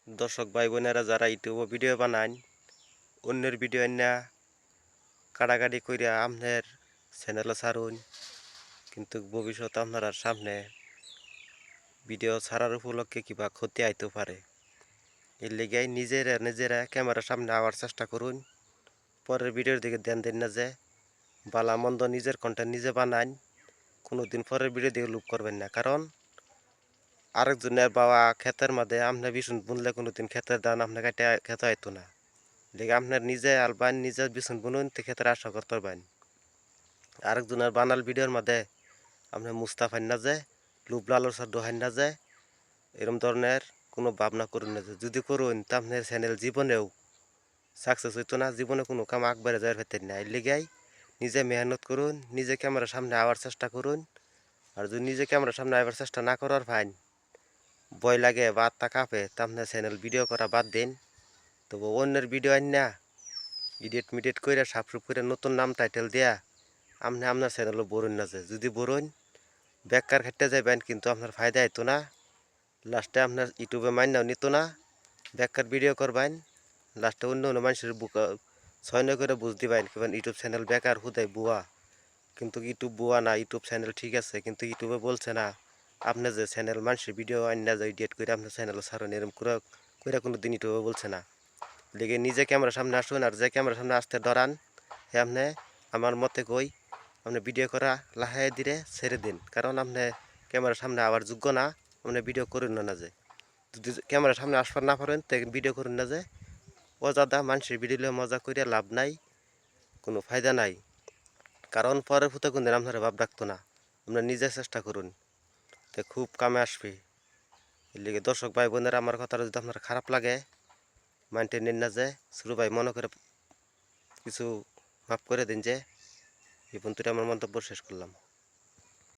দর্শক ভাই বোনেরা যারা ইউটিউবে ভিডিও বানান অন্যের ভিডিও না কাটাকাটি কইরা আপনার চ্যানেলে ছাড়ুন, কিন্তু ভবিষ্যতে আপনারা সামনে ভিডিও ছাড়ার উপলক্ষে কিবা ক্ষতি আইতে পারে। এর লেগে নিজেরা ক্যামেরার সামনে আওয়ার চেষ্টা করুন। পরের ভিডিওর দিকে ধ্যান দেন না, যে বালা মন্দ নিজের কন্টেন্ট নিজে বানান, কোনোদিন পরের ভিডিও দিকে লুপ করবেন না। কারণ আরেকজনের বাবা ক্ষেতের মধ্যে আপনি বিছুন বুনলে কোনোদিন ক্ষেতের ধান আপনি কাটে খেতে আইতো না। লেগে আপনার নিজে আলবান নিজে বিছুন বুনুন তে ক্ষেতের আশা করতে পারবেন। আরেকজনের বানাল ভিডিওর মধ্যে আপনি মুস্তাফান না যে লুপ লালসার দোহান না যে এরকম ধরনের কোনো ভাবনা করুন না। যদি করুন তা আপনার চ্যানেল জীবনেও সাকসেস হইতো না, জীবনে কোনো কাম আগবাড়ে যাওয়ার ভেতর না। এর লেগাই নিজে মেহনত করুন, নিজে ক্যামেরার সামনে আওয়ার চেষ্টা করুন। আর যদি নিজে ক্যামেরার সামনে আওয়ার চেষ্টা না করার ফাইন ভয় লাগে বা আত্মা কাঁপে, তা আপনার চ্যানেল ভিডিও করা বাদ দিন। তবু অন্যের ভিডিও আন না এডিট মিডিট করে সাবস্ক্রাইব করে নতুন নাম টাইটেল দেয়া আপনি আপনার চ্যানেলও বরুন না, যে যদি বরুন বেকার খাটতে যাবেন, কিন্তু আপনার ফায়দা হইতো না। লাস্টে আপনার ইউটিউবে মাইনাও নিত না, বেকার ভিডিও করবেন। লাস্টে অন্য অন্য মানুষের বুকা ছয় নয় করে বুঝ দিবেন কিংবা ইউটিউব চ্যানেল বেকার হুদায় বুয়া। কিন্তু ইউটিউব বুয়া না, ইউটিউব চ্যানেল ঠিক আছে, কিন্তু ইউটিউবে বলছে না আপনি যে চ্যানেল মানুষের ভিডিও আন্না যে এডিট করে আপনার চ্যানেল ছাড়ুন, এরকম করে কোনো দিন ইউটিউবে বলছে না। লেগে নিজে ক্যামেরার সামনে আসুন, আর যে ক্যামেরার সামনে আসতে ধরান হে আপনি আমার মতে কই আপনি ভিডিও করা লাহাই ধীরে ছেড়ে দিন। কারণ আপনি ক্যামেরার সামনে আবার যোগ্য না, আপনি ভিডিও করুন না। যে যদি ক্যামেরার সামনে আসবার না পারেন তো ভিডিও করুন না, যে অজাদা মানুষের ভিডিও মজা করে লাভ নাই, কোনো ফায়দা নাই। কারণ পরের ফুতে কোনদিন আপনারা ভাব রাখতো না। আপনারা নিজে চেষ্টা করুন, তো খুব কামে আসবে। এর লিগে দর্শক ভাই বোনেরা আমার কথাটা যদি আপনার খারাপ লাগে মাইন্ডে নিন না, যে শুরু ভাই মনে করে কিছু মাফ করে দিন। যে এই পর্যন্ত আমার মন্তব্য শেষ করলাম।